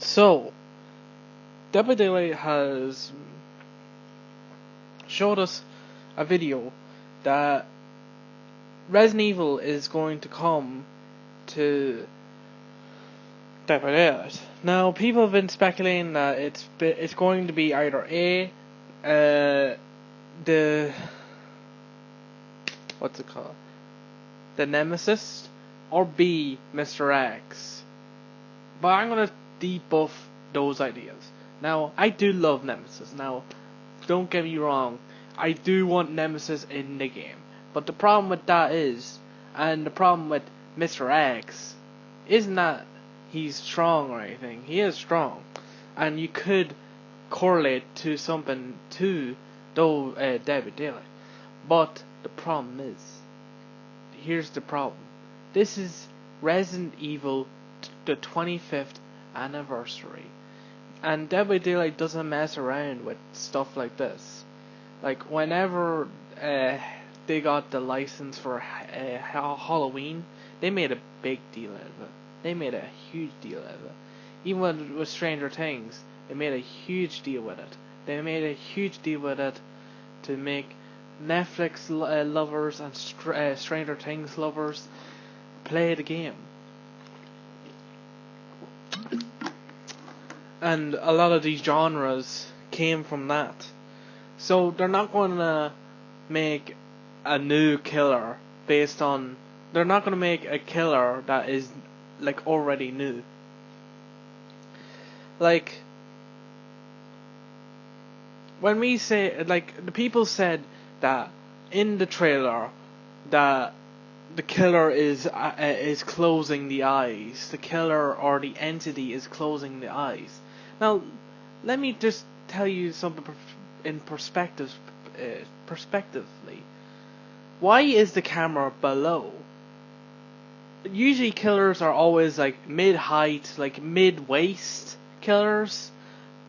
So, WWE has showed us a video that Resident Evil is going to come to Dead by Daylight. Now, people have been speculating that it's going to be either A, the what's it called, the Nemesis, or B, Mr. X. But I'm gonna debuff those ideas. Now, I do love Nemesis. Now, don't get me wrong, I do want Nemesis in the game. But the problem with that is, and the problem with Mr. X, isn't that he's strong or anything. He is strong, and you could correlate to something to Dead by Daylight. But the problem is, here's the problem. This is Resident Evil, the 25th anniversary, and Dead by Daylight doesn't mess around with stuff like this. Like, whenever they got the license for Halloween, they made a big deal out of it. They made a huge deal out of it. Even with Stranger Things, they made a huge deal with it. They made a huge deal with it to make Netflix lovers and Stranger Things lovers play the game. And a lot of these genres came from that. So they're not going to make a new killer based on... They're not going to make a killer that is like already new. Like, when we say, like, the people said that in the trailer that the killer is closing the eyes. The killer or the entity is closing the eyes. Now, let me just tell you something in perspectively. Why is the camera below? Usually killers are always like mid-height, like mid-waist killers.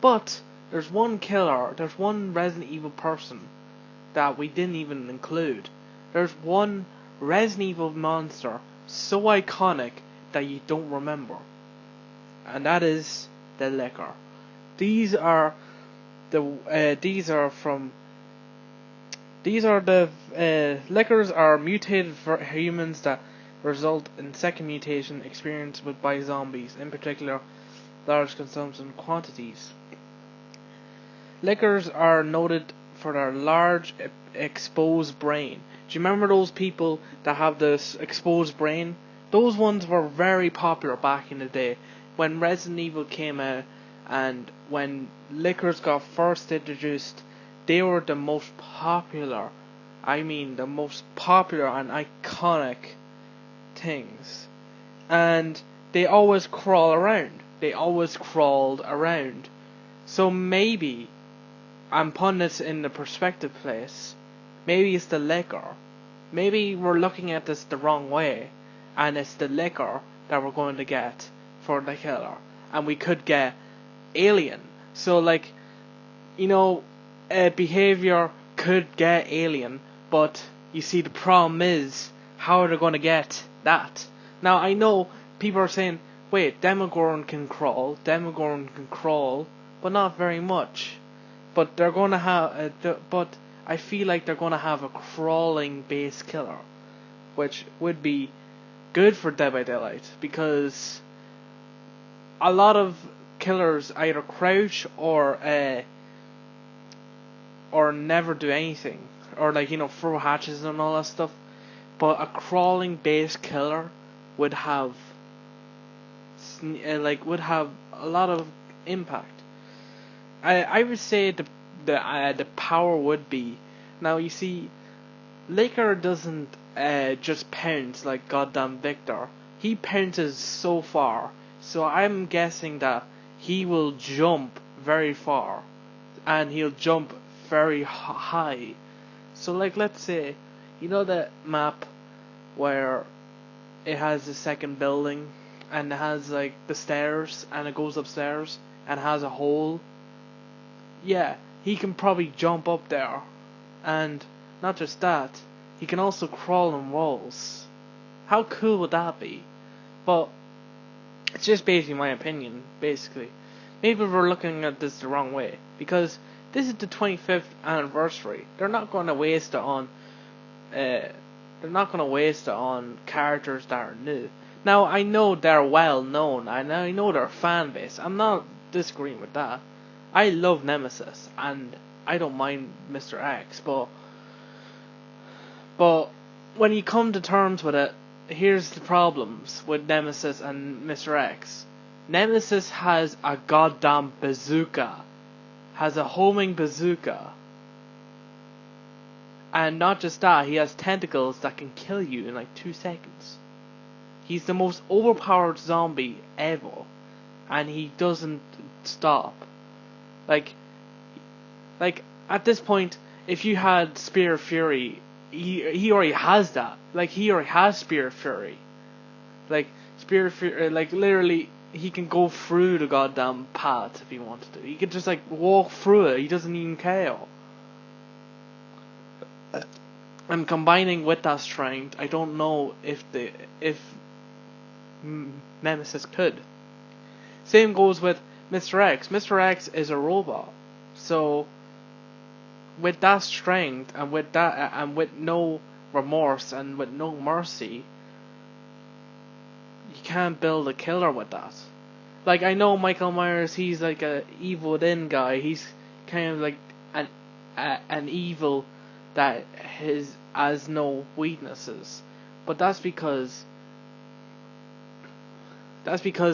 But there's one killer, there's one Resident Evil person that we didn't even include. There's one Resident Evil monster so iconic that you don't remember. And that is the Licker. These are the Lickers are mutated for humans that result in second mutation experienced by zombies, in particular large consumption quantities. Lickers are noted for their large exposed brain. Do you remember those people that have this exposed brain? Those ones were very popular back in the day when Resident Evil came out, and when Lickers got first introduced. They were the most popular, the most popular and iconic things. And they always crawl around. They always crawled around. So maybe, I'm putting this in the perspective place, maybe it's the Licker. Maybe we're looking at this the wrong way, and it's the Licker that we're going to get for the killer. And we could get Alien. So, like, behavior could get Alien, but you see, the problem is, how are they going to get that? Now, I know people are saying, wait, Demogorgon can crawl, but not very much. But they're going to have, but I feel like they're going to have a crawling base killer, which would be good for Dead by Daylight, because a lot of killers either crouch or never do anything, or throw hatches and all that stuff. But a crawling base killer would have a lot of impact. I would say the power would be, now you see, Licker doesn't just pounce like goddamn Victor. He pounces so far, so I'm guessing that he will jump very far, and he'll jump very high. So, like, let's say, that map where it has the second building, and it has like the stairs, and it goes upstairs, and has a hole? Yeah, he can probably jump up there. And not just that, he can also crawl on walls. How cool would that be? But it's just basically my opinion, basically. maybe we're looking at this the wrong way, because this is the 25th anniversary. They're not going to waste it on characters that are new. Now, I know they're well known, and I know their fan base. I'm not disagreeing with that. I love Nemesis, and I don't mind Mr. X, but when you come to terms with it, here's the problems with Nemesis and Mr. X. Nemesis has a goddamn bazooka. Has a homing bazooka. And not just that, he has tentacles that can kill you in like 2 seconds. He's the most overpowered zombie ever. And he doesn't stop. Like at this point, if you had Spear of Fury, he already has that. Like, he already has Spear of Fury. Like, Spear of Fury, like, literally, he can go through the goddamn path if he wanted to. He could just, like, walk through it. He doesn't even care. And combining with that strength, I don't know if Nemesis could. Same goes with Mr. X. Mr. X is a robot. So, with that strength, and with that, and with no remorse, and with no mercy, you can't build a killer with that. Like, I know Michael Myers, he's like a evil within guy. He's kind of like an evil that has no weaknesses. But that's because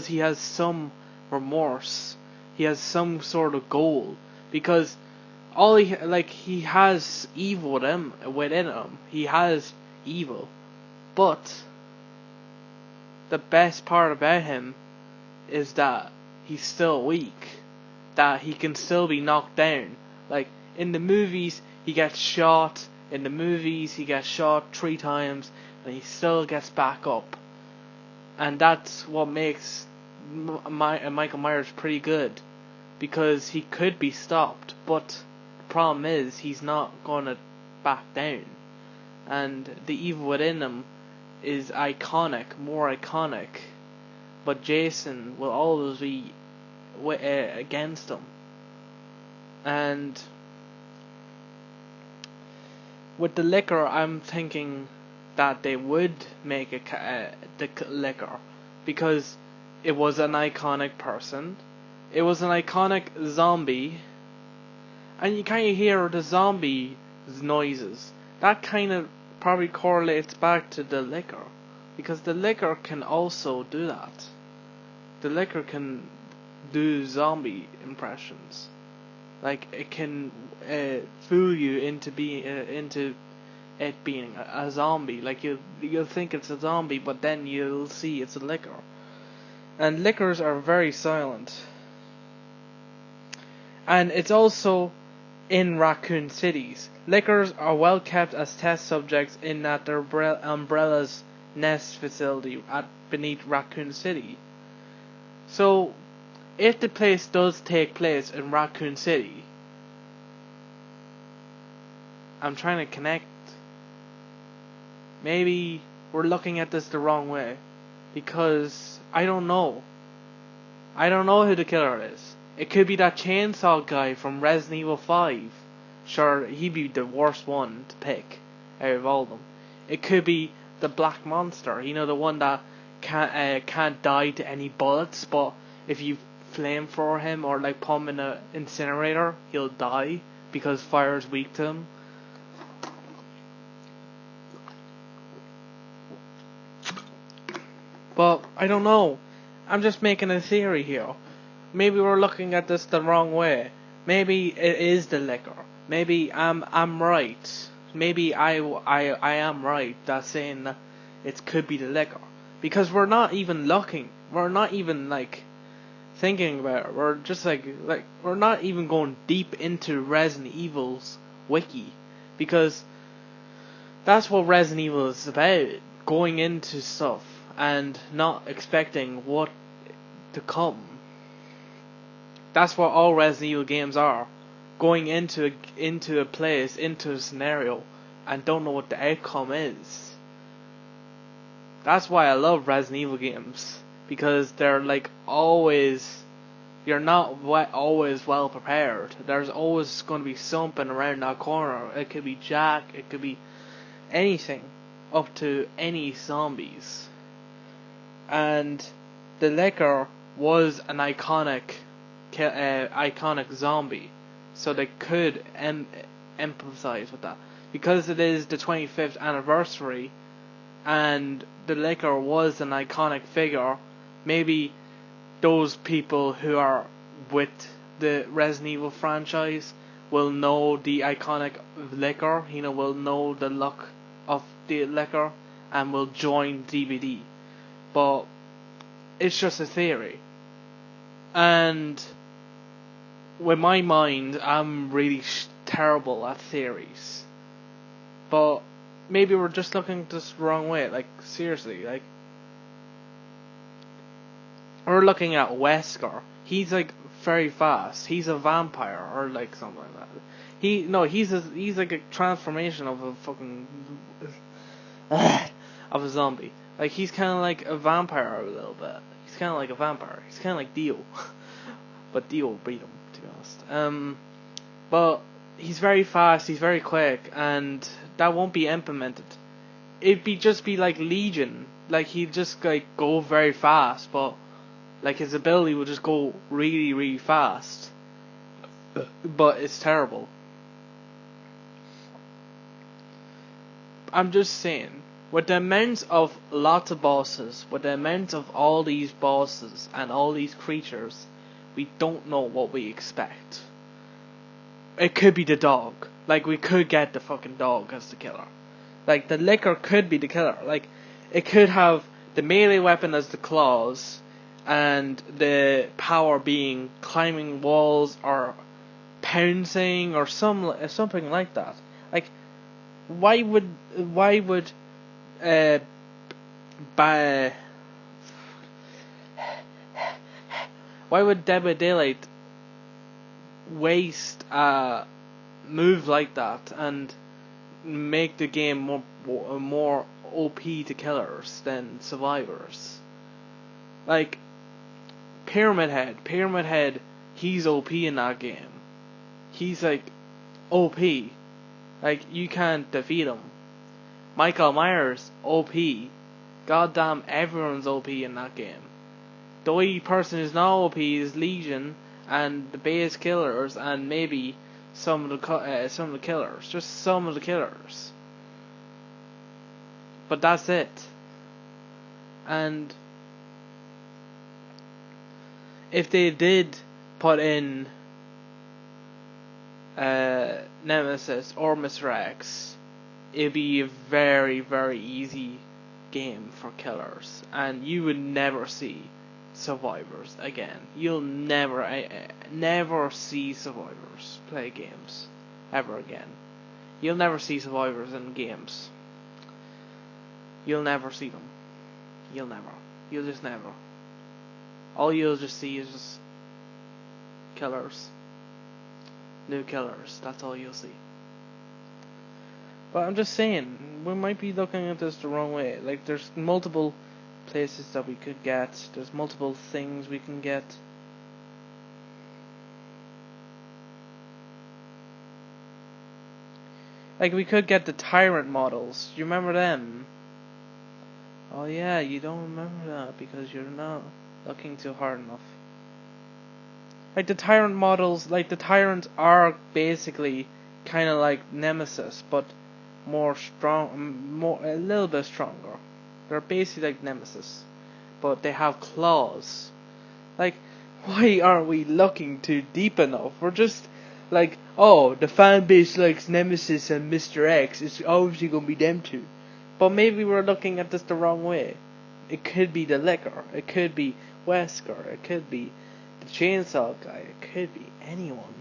he has some remorse. He has some sort of goal. Because he has evil within him. He has evil. But the best part about him is that he's still weak. That he can still be knocked down. Like, in the movies, he gets shot. In the movies, he gets shot 3 times, and he still gets back up. And that's what makes Michael Myers pretty good. Because he could be stopped, but the problem is he's not gonna back down. And the evil within him is iconic, more iconic. But Jason will always be against him. And with the liquor, I'm thinking that they would make the liquor, because it was an iconic person. It was an iconic zombie, and you kind of hear the zombie noises. That kind of probably correlates back to the liquor, because the liquor can also do that. The liquor can do zombie impressions. Like, it can fool you into it being a zombie. Like, you'll think it's a zombie, but then you'll see it's a liquor. And liquors are very silent. And it's also in raccoon cities. Liquors are well kept as test subjects in that their Umbrella's nest facility beneath Raccoon City. So, if the place does take place in Raccoon City, I'm trying to connect. Maybe we're looking at this the wrong way, because I don't know. I don't know who the killer is. It could be that chainsaw guy from Resident Evil 5. Sure, he'd be the worst one to pick out of all of them. It could be the black monster. You know, the one that can't die to any bullets, but if you flamethrower him or like put him in an incinerator, he'll die because fire is weak to him. But I don't know. I'm just making a theory here. Maybe we're looking at this the wrong way. Maybe it is the liquor. Maybe I'm right. Maybe I am right. That's saying that it could be the liquor, because we're not even looking. We're not even like thinking about it. We're just like we're not even going deep into Resident Evil's wiki, because that's what Resident Evil is about. Going into stuff and not expecting what to come. That's what all Resident Evil games are. Going into a place, into a scenario, and don't know what the outcome is. That's why I love Resident Evil games, because they're like always you're not always well prepared. There's always going to be something around that corner. It could be Jack, it could be anything, up to any zombies. And the liquor was an iconic zombie, so they could empathize with that. Because it is the 25th anniversary, and the liquor was an iconic figure, maybe those people who are with the Resident Evil franchise will know the iconic liquor, will know the look of the liquor, and will join DVD. But it's just a theory. And with my mind, I'm really terrible at theories. But maybe we're just looking this the wrong way. Like, seriously, like, we're looking at Wesker. He's like very fast. He's a vampire or like something like that. He's like a transformation of a fucking of a zombie. Like, he's kind of like a vampire a little bit. He's kind of like a vampire. He's kind of like Dio, but Dio beat him, to be honest. But he's very fast. He's very quick, and that won't be implemented. It'd just be like Legion. Like, he'd just like go very fast, but like his ability will just go really, really fast. But it's terrible. I'm just saying, with the amount of lots of bosses, with the amount of all these bosses and all these creatures, we don't know what we expect. It could be the dog. Like, we could get the fucking dog as the killer. Like, the liquor could be the killer. Like, it could have the melee weapon as the claws, and the power being climbing walls or pouncing or something like that. Like, why would Dead by Daylight waste a move like that and make the game more OP to killers than survivors? Like, Pyramid Head, he's OP in that game. He's like OP. Like, you can't defeat him. Michael Myers, OP. Goddamn, everyone's OP in that game. The only person who's not OP is Legion and the base killers, and maybe some of the killers. Just some of the killers. But that's it. And if they did put in Nemesis or Mr. X, it'd be a very, very easy game for killers, and you would never see survivors again. You'll never see survivors play games ever again. You'll never see survivors in games. You'll never see them. You'll just never. All you'll just see is just killers. New killers. That's all you'll see. But I'm just saying, we might be looking at this the wrong way. Like, there's multiple places that we could get. There's multiple things we can get. Like, we could get the Tyrant models. Do you remember them? Oh yeah, you don't remember that because you're not looking too hard enough. Like, the Tyrant models, like, the Tyrants are basically kind of like Nemesis, but a little bit stronger. They're basically like Nemesis, but they have claws. Like, why aren't we looking too deep enough? We're just like, oh, the fan base likes Nemesis and Mr. X, it's obviously gonna be them two. But maybe we're looking at this the wrong way. It could be the Liquor, it could be Wesker, it could be the Chainsaw Guy, it could be anyone.